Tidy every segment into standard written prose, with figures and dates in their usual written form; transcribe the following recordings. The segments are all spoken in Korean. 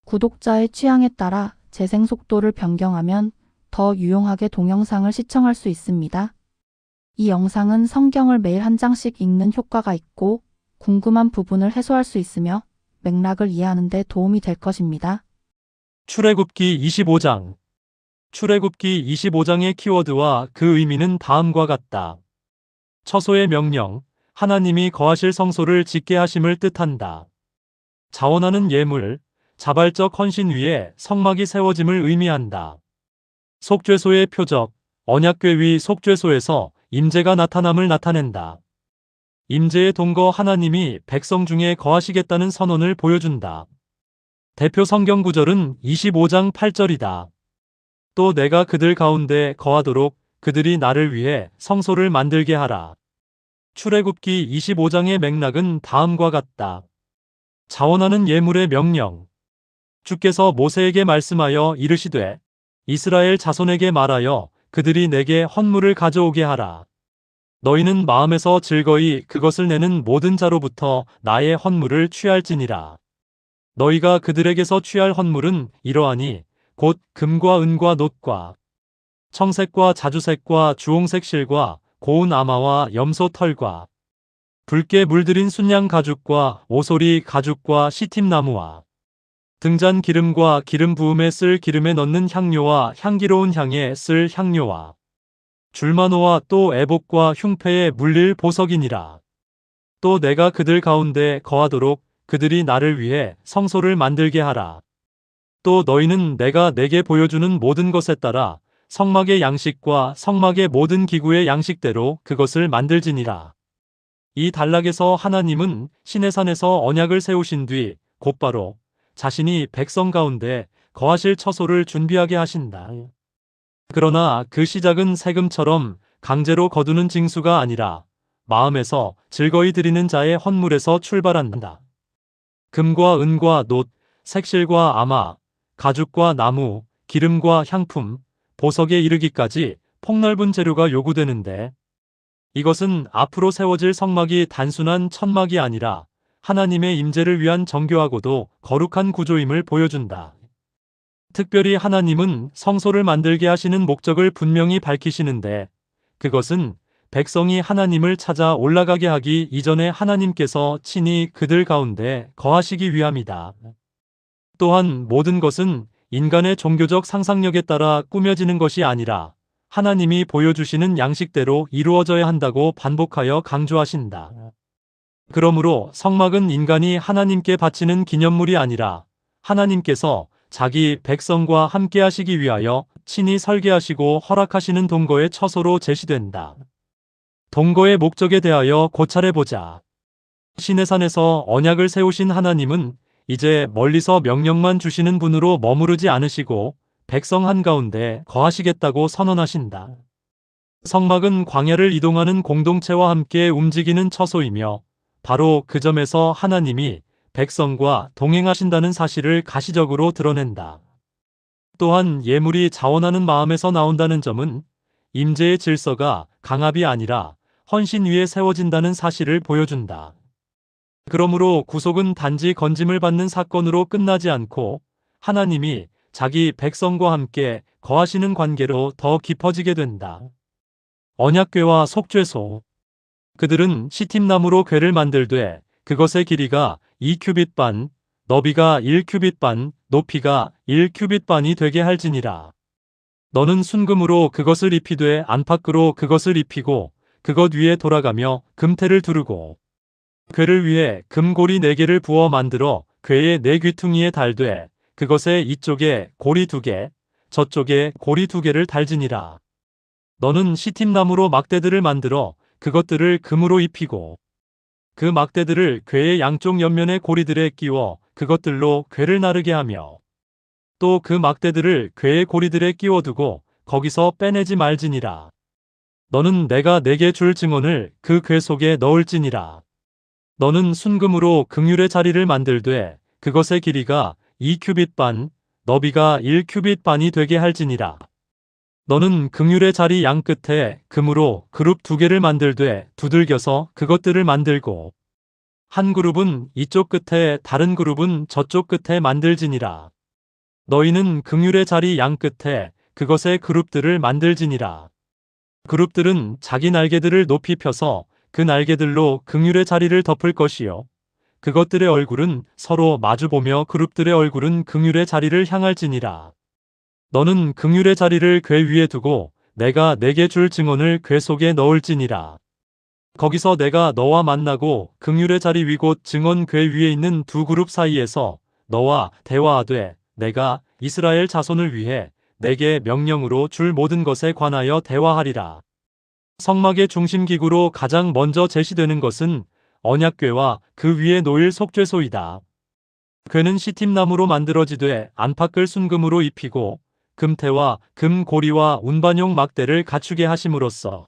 구독자의 취향에 따라 재생 속도를 변경하면 더 유용하게 동영상을 시청할 수 있습니다. 이 영상은 성경을 매일 한 장씩 읽는 효과가 있고 궁금한 부분을 해소할 수 있으며 맥락을 이해하는 데 도움이 될 것입니다. 출애굽기 25장. 출애굽기 25장의 키워드와 그 의미는 다음과 같다. 처소의 명령, 하나님이 거하실 성소를 짓게 하심을 뜻한다. 자원하는 예물, 자발적 헌신 위에 성막이 세워짐을 의미한다. 속죄소의 표적, 언약궤 위 속죄소에서 임재가 나타남을 나타낸다. 임재의 동거 하나님이 백성 중에 거하시겠다는 선언을 보여준다. 대표 성경 구절은 25장 8절이다. 또 내가 그들 가운데 거하도록 그들이 나를 위해 성소를 만들게 하라. 출애굽기 25장의 맥락은 다음과 같다. 자원하는 예물의 명령. 주께서 모세에게 말씀하여 이르시되 이스라엘 자손에게 말하여 그들이 내게 헌물을 가져오게 하라. 너희는 마음에서 즐거이 그것을 내는 모든 자로부터 나의 헌물을 취할지니라. 너희가 그들에게서 취할 헌물은 이러하니 곧 금과 은과 놋과 청색과 자주색과 주홍색 실과 고운 아마와 염소 털과 붉게 물들인 순양 가죽과 오소리 가죽과 시팀나무와 등잔 기름과 기름 부음에 쓸 기름에 넣는 향료와 향기로운 향에 쓸 향료와 줄마노와 또 애복과 흉패에 물릴 보석이니라. 또 내가 그들 가운데 거하도록 그들이 나를 위해 성소를 만들게 하라. 또 너희는 내가 내게 보여주는 모든 것에 따라 성막의 양식과 성막의 모든 기구의 양식대로 그것을 만들지니라. 이 단락에서 하나님은 시내산에서 언약을 세우신 뒤 곧바로 자신이 백성 가운데 거하실 처소를 준비하게 하신다. 그러나 그 시작은 세금처럼 강제로 거두는 징수가 아니라 마음에서 즐거이 드리는 자의 헌물에서 출발한다. 금과 은과 놋, 색실과 아마, 가죽과 나무, 기름과 향품, 보석에 이르기까지 폭넓은 재료가 요구되는데 이것은 앞으로 세워질 성막이 단순한 천막이 아니라 하나님의 임재를 위한 정교하고도 거룩한 구조임을 보여준다. 특별히 하나님은 성소를 만들게 하시는 목적을 분명히 밝히시는데 그것은 백성이 하나님을 찾아 올라가게 하기 이전에 하나님께서 친히 그들 가운데 거하시기 위함이다. 또한 모든 것은 인간의 종교적 상상력에 따라 꾸며지는 것이 아니라 하나님이 보여주시는 양식대로 이루어져야 한다고 반복하여 강조하신다. 그러므로 성막은 인간이 하나님께 바치는 기념물이 아니라 하나님께서 자기 백성과 함께 하시기 위하여 친히 설계하시고 허락하시는 동거의 처소로 제시된다. 동거의 목적에 대하여 고찰해보자. 시내산에서 언약을 세우신 하나님은 이제 멀리서 명령만 주시는 분으로 머무르지 않으시고 백성 한가운데 거하시겠다고 선언하신다. 성막은 광야를 이동하는 공동체와 함께 움직이는 처소이며 바로 그 점에서 하나님이 백성과 동행하신다는 사실을 가시적으로 드러낸다. 또한 예물이 자원하는 마음에서 나온다는 점은 임재의 질서가 강압이 아니라 헌신 위에 세워진다는 사실을 보여준다. 그러므로 구속은 단지 건짐을 받는 사건으로 끝나지 않고 하나님이 자기 백성과 함께 거하시는 관계로 더 깊어지게 된다. 언약궤와 속죄소. 그들은 시팀나무로 궤를 만들되 그것의 길이가 2큐빗 반, 너비가 1큐빗 반, 높이가 1큐빗 반이 되게 할지니라. 너는 순금으로 그것을 입히되 안팎으로 그것을 입히고 그것 위에 돌아가며 금태를 두르고 궤를 위해 금고리 4개를 부어 만들어 궤의 4귀퉁이에 달되 그것의 이쪽에 고리 2개, 저쪽에 고리 2개를 달지니라. 너는 시팀나무로 막대들을 만들어 그것들을 금으로 입히고 그 막대들을 궤의 양쪽 옆면의 고리들에 끼워 그것들로 궤를 나르게 하며 또 그 막대들을 궤의 고리들에 끼워두고 거기서 빼내지 말지니라. 너는 내가 내게 줄 증언을 그 궤 속에 넣을지니라. 너는 순금으로 긍휼의 자리를 만들되 그것의 길이가 2큐빗 반, 너비가 1큐빗 반이 되게 할지니라. 너는 긍휼의 자리 양끝에 금으로 그룹 2개를 만들되 두들겨서 그것들을 만들고 한 그룹은 이쪽 끝에 다른 그룹은 저쪽 끝에 만들지니라. 너희는 긍휼의 자리 양 끝에 그것의 그룹들을 만들지니라. 그룹들은 자기 날개들을 높이 펴서 그 날개들로 긍휼의 자리를 덮을 것이요. 그것들의 얼굴은 서로 마주보며 그룹들의 얼굴은 긍휼의 자리를 향할지니라. 너는 긍휼의 자리를 궤 위에 두고 내가 내게 줄 증언을 궤 속에 넣을지니라. 거기서 내가 너와 만나고 긍휼의 자리 위 곧 증언 궤 위에 있는 두 그룹 사이에서 너와 대화하되 내가 이스라엘 자손을 위해 내게 명령으로 줄 모든 것에 관하여 대화하리라. 성막의 중심 기구로 가장 먼저 제시되는 것은 언약궤와 그 위에 놓일 속죄소이다. 궤는 시팀나무로 만들어지되 안팎을 순금으로 입히고 금태와 금고리와 운반용 막대를 갖추게 하심으로써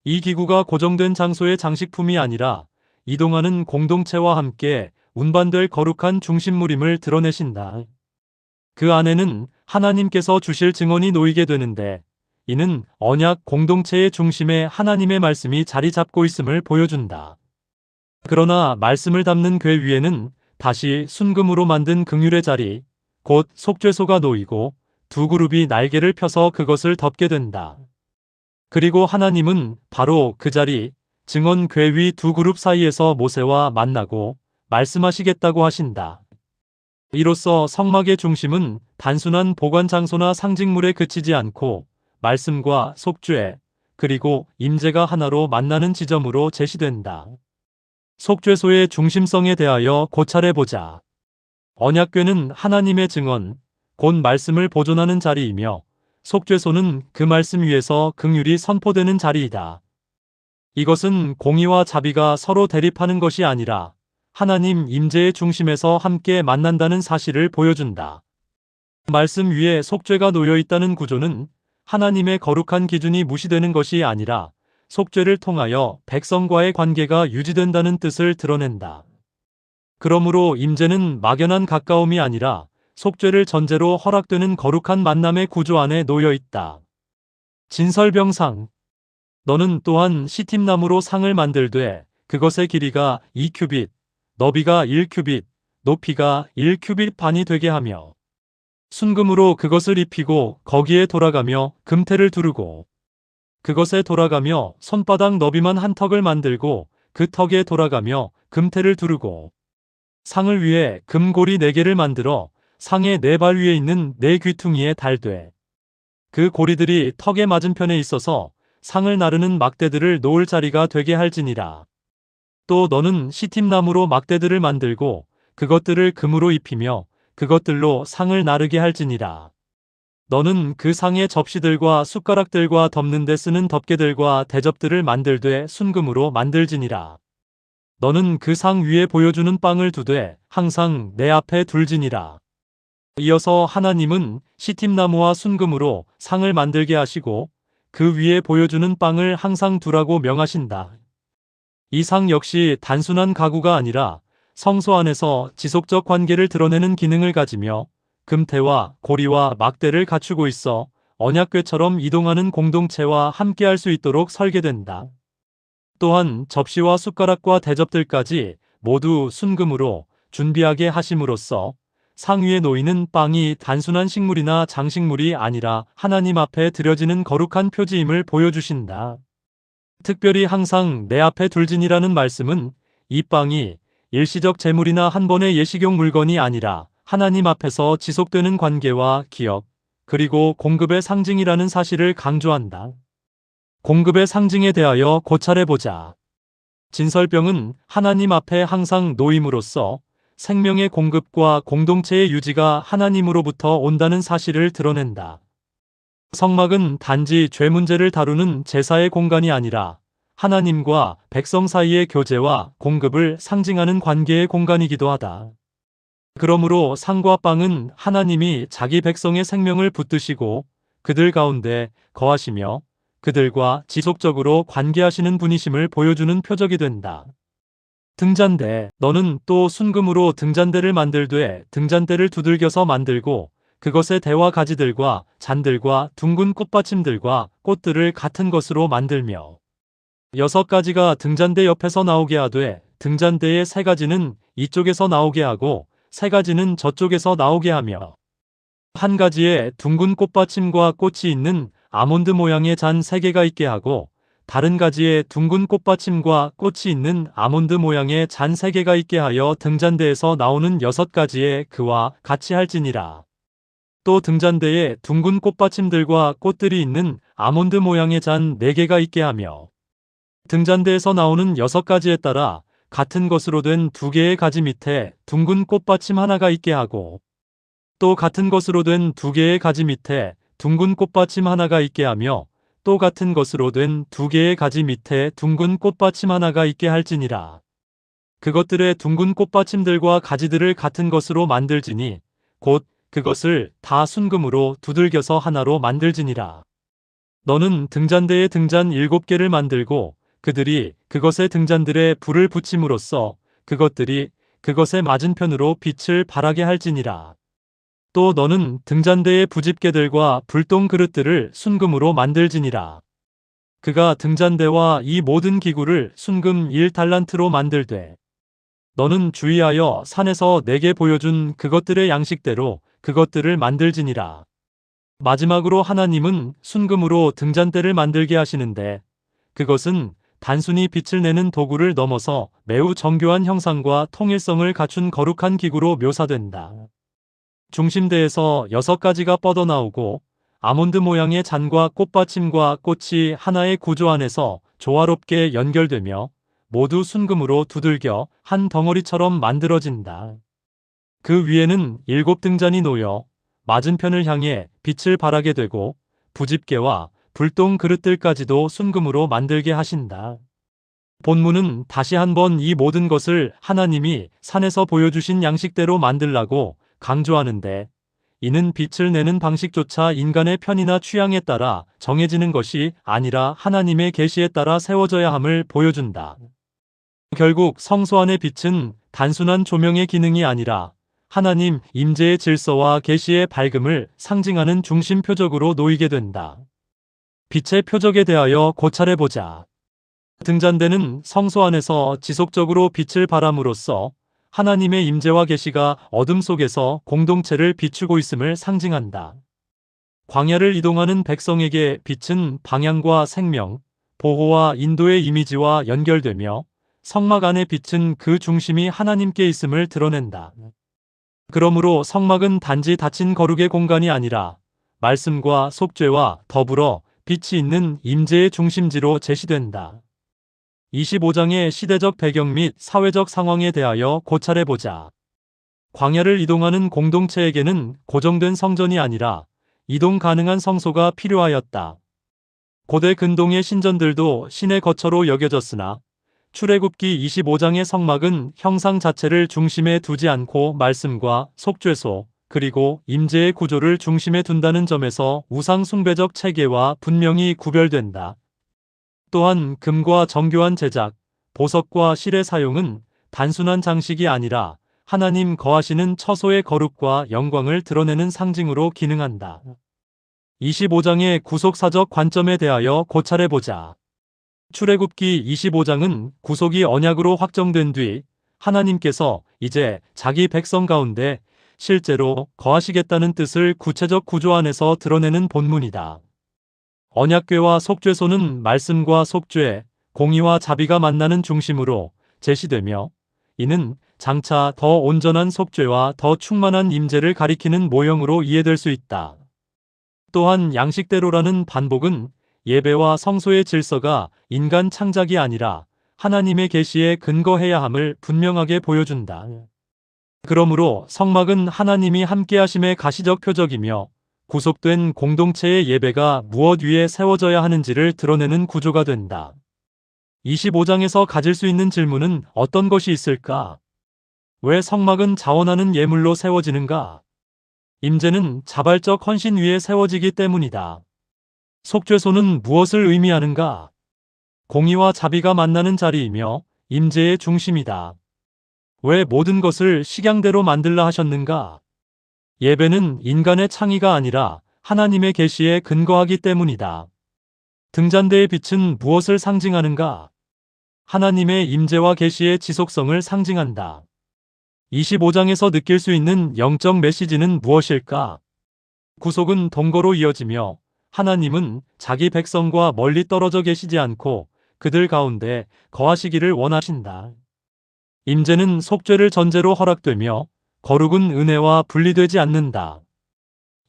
이 기구가 고정된 장소의 장식품이 아니라 이동하는 공동체와 함께 운반될 거룩한 중심물임을 드러내신다. 그 안에는 하나님께서 주실 증언이 놓이게 되는데 이는 언약 공동체의 중심에 하나님의 말씀이 자리 잡고 있음을 보여준다. 그러나 말씀을 담는 궤 위에는 다시 순금으로 만든 긍휼의 자리, 곧 속죄소가 놓이고 두 그룹이 날개를 펴서 그것을 덮게 된다. 그리고 하나님은 바로 그 자리, 증언 궤 위 두 그룹 사이에서 모세와 만나고 말씀하시겠다고 하신다. 이로써 성막의 중심은 단순한 보관 장소나 상징물에 그치지 않고 말씀과 속죄, 그리고 임재가 하나로 만나는 지점으로 제시된다. 속죄소의 중심성에 대하여 고찰해보자. 언약궤는 하나님의 증언, 곧 말씀을 보존하는 자리이며 속죄소는 그 말씀 위에서 긍휼이 선포되는 자리이다. 이것은 공의와 자비가 서로 대립하는 것이 아니라 하나님 임재의 중심에서 함께 만난다는 사실을 보여준다. 말씀 위에 속죄가 놓여 있다는 구조는 하나님의 거룩한 기준이 무시되는 것이 아니라 속죄를 통하여 백성과의 관계가 유지된다는 뜻을 드러낸다. 그러므로 임재는 막연한 가까움이 아니라 속죄를 전제로 허락되는 거룩한 만남의 구조 안에 놓여 있다. 진설병상. 너는 또한 시팀나무로 상을 만들되 그것의 길이가 2큐빗, 너비가 1큐빗, 높이가 1큐빗 반이 되게 하며 순금으로 그것을 입히고 거기에 돌아가며 금태를 두르고 그것에 돌아가며 손바닥 너비만 한 턱을 만들고 그 턱에 돌아가며 금태를 두르고 상을 위해 금고리 4개를 만들어 상의 4발 위에 있는 4귀퉁이에 달되 그 고리들이 턱의 맞은편에 있어서 상을 나르는 막대들을 놓을 자리가 되게 할지니라. 또 너는 시팀나무로 막대들을 만들고 그것들을 금으로 입히며 그것들로 상을 나르게 할지니라. 너는 그 상의 접시들과 숟가락들과 덮는 데 쓰는 덮개들과 대접들을 만들되 순금으로 만들지니라. 너는 그 상 위에 보여주는 빵을 두되 항상 내 앞에 둘지니라. 이어서 하나님은 시팀나무와 순금으로 상을 만들게 하시고 그 위에 보여주는 빵을 항상 두라고 명하신다. 이 상 역시 단순한 가구가 아니라 성소 안에서 지속적 관계를 드러내는 기능을 가지며 금태와 고리와 막대를 갖추고 있어 언약궤처럼 이동하는 공동체와 함께할 수 있도록 설계된다. 또한 접시와 숟가락과 대접들까지 모두 순금으로 준비하게 하심으로써 상 위에 놓이는 빵이 단순한 식물이나 장식물이 아니라 하나님 앞에 드려지는 거룩한 표지임을 보여주신다. 특별히 항상 내 앞에 둘지니라는 말씀은 이 빵이 일시적 재물이나 한 번의 예식용 물건이 아니라 하나님 앞에서 지속되는 관계와 기억, 그리고 공급의 상징이라는 사실을 강조한다. 공급의 상징에 대하여 고찰해보자. 진설병은 하나님 앞에 항상 놓임으로써 생명의 공급과 공동체의 유지가 하나님으로부터 온다는 사실을 드러낸다. 성막은 단지 죄 문제를 다루는 제사의 공간이 아니라 하나님과 백성 사이의 교제와 공급을 상징하는 관계의 공간이기도 하다. 그러므로 상과 빵은 하나님이 자기 백성의 생명을 붙드시고 그들 가운데 거하시며 그들과 지속적으로 관계하시는 분이심을 보여주는 표적이 된다. 등잔대. 너는 또 순금으로 등잔대를 만들되 등잔대를 두들겨서 만들고 그것의 대화 가지들과 잔들과 둥근 꽃받침들과 꽃들을 같은 것으로 만들며 6가지가 등잔대 옆에서 나오게 하되 등잔대의 3가지는 이쪽에서 나오게 하고 3가지는 저쪽에서 나오게 하며 한 가지에 둥근 꽃받침과 꽃이 있는 아몬드 모양의 잔 3개가 있게 하고 다른 가지에 둥근 꽃받침과 꽃이 있는 아몬드 모양의 잔 3개가 있게 하여 등잔대에서 나오는 6가지의 그와 같이 할지니라. 또 등잔대에 둥근 꽃받침들과 꽃들이 있는 아몬드 모양의 잔 4개가 있게 하며 등잔대에서 나오는 6가지에 따라 같은 것으로 된 2개의 가지 밑에 둥근 꽃받침 하나가 있게 하고 또 같은 것으로 된 2개의 가지 밑에 둥근 꽃받침 하나가 있게 하며 또 같은 것으로 된 2개의 가지 밑에 둥근 꽃받침 하나가 있게 할지니라. 그것들의 둥근 꽃받침들과 가지들을 같은 것으로 만들지니 곧 그것을 다 순금으로 두들겨서 하나로 만들지니라. 너는 등잔대에 등잔 7개를 만들고 그들이 그것의 등잔들에 불을 붙임으로써 그것들이 그것의 맞은편으로 빛을 발하게 할지니라. 또 너는 등잔대의 부집개들과 불똥 그릇들을 순금으로 만들지니라. 그가 등잔대와 이 모든 기구를 순금 1달란트로 만들되 너는 주의하여 산에서 내게 보여준 그것들의 양식대로 그것들을 만들지니라. 마지막으로 하나님은 순금으로 등잔대를 만들게 하시는데 그것은 단순히 빛을 내는 도구를 넘어서 매우 정교한 형상과 통일성을 갖춘 거룩한 기구로 묘사된다. 중심대에서 6가지가 뻗어나오고 아몬드 모양의 잔과 꽃받침과 꽃이 하나의 구조 안에서 조화롭게 연결되며 모두 순금으로 두들겨 한 덩어리처럼 만들어진다. 그 위에는 7등잔이 놓여 맞은편을 향해 빛을 발하게 되고 부집개와 불똥 그릇들까지도 순금으로 만들게 하신다. 본문은 다시 한번 이 모든 것을 하나님이 산에서 보여주신 양식대로 만들라고 강조하는데 이는 빛을 내는 방식조차 인간의 편이나 취향에 따라 정해지는 것이 아니라 하나님의 계시에 따라 세워져야 함을 보여준다. 결국 성소 안의 빛은 단순한 조명의 기능이 아니라 하나님 임재의 질서와 계시의 밝음을 상징하는 중심 표적으로 놓이게 된다. 빛의 표적에 대하여 고찰해 보자. 등잔대는 성소 안에서 지속적으로 빛을 발함으로써 하나님의 임재와 계시가 어둠 속에서 공동체를 비추고 있음을 상징한다. 광야를 이동하는 백성에게 빛은 방향과 생명, 보호와 인도의 이미지와 연결되며 성막 안의 빛은 그 중심이 하나님께 있음을 드러낸다. 그러므로 성막은 단지 닫힌 거룩의 공간이 아니라 말씀과 속죄와 더불어 빛이 있는 임재의 중심지로 제시된다. 25장의 시대적 배경 및 사회적 상황에 대하여 고찰해보자. 광야를 이동하는 공동체에게는 고정된 성전이 아니라 이동 가능한 성소가 필요하였다. 고대 근동의 신전들도 신의 거처로 여겨졌으나 출애굽기 25장의 성막은 형상 자체를 중심에 두지 않고 말씀과 속죄소 그리고 임재의 구조를 중심에 둔다는 점에서 우상 숭배적 체계와 분명히 구별된다. 또한 금과 정교한 제작, 보석과 실의 사용은 단순한 장식이 아니라 하나님 거하시는 처소의 거룩과 영광을 드러내는 상징으로 기능한다. 25장의 구속사적 관점에 대하여 고찰해보자. 출애굽기 25장은 구속이 언약으로 확정된 뒤 하나님께서 이제 자기 백성 가운데 실제로 거하시겠다는 뜻을 구체적 구조 안에서 드러내는 본문이다. 언약궤와 속죄소는 말씀과 속죄, 공의와 자비가 만나는 중심으로 제시되며 이는 장차 더 온전한 속죄와 더 충만한 임재를 가리키는 모형으로 이해될 수 있다. 또한 양식대로라는 반복은 예배와 성소의 질서가 인간 창작이 아니라 하나님의 계시에 근거해야 함을 분명하게 보여준다. 그러므로 성막은 하나님이 함께하심의 가시적 표적이며 구속된 공동체의 예배가 무엇 위에 세워져야 하는지를 드러내는 구조가 된다. 25장에서 가질 수 있는 질문은 어떤 것이 있을까? 왜 성막은 자원하는 예물로 세워지는가? 임재는 자발적 헌신 위에 세워지기 때문이다. 속죄소는 무엇을 의미하는가? 공의와 자비가 만나는 자리이며 임재의 중심이다. 왜 모든 것을 식양대로 만들라 하셨는가? 예배는 인간의 창의가 아니라 하나님의 계시에 근거하기 때문이다. 등잔대의 빛은 무엇을 상징하는가? 하나님의 임재와 계시의 지속성을 상징한다. 25장에서 느낄 수 있는 영적 메시지는 무엇일까? 구속은 동거로 이어지며 하나님은 자기 백성과 멀리 떨어져 계시지 않고 그들 가운데 거하시기를 원하신다. 임재는 속죄를 전제로 허락되며 거룩은 은혜와 분리되지 않는다.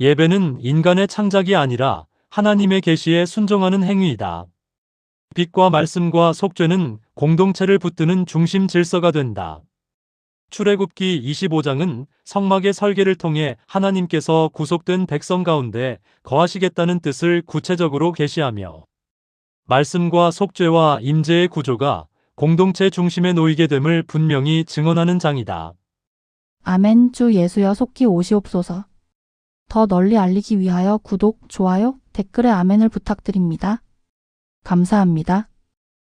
예배는 인간의 창작이 아니라 하나님의 계시에 순종하는 행위이다. 빛과 말씀과 속죄는 공동체를 붙드는 중심 질서가 된다. 출애굽기 25장은 성막의 설계를 통해 하나님께서 구속된 백성 가운데 거하시겠다는 뜻을 구체적으로 계시하며 말씀과 속죄와 임재의 구조가 공동체 중심에 놓이게 됨을 분명히 증언하는 장이다. 아멘. 주 예수여 속히 오시옵소서. 더 널리 알리기 위하여 구독, 좋아요, 댓글에 아멘을 부탁드립니다. 감사합니다.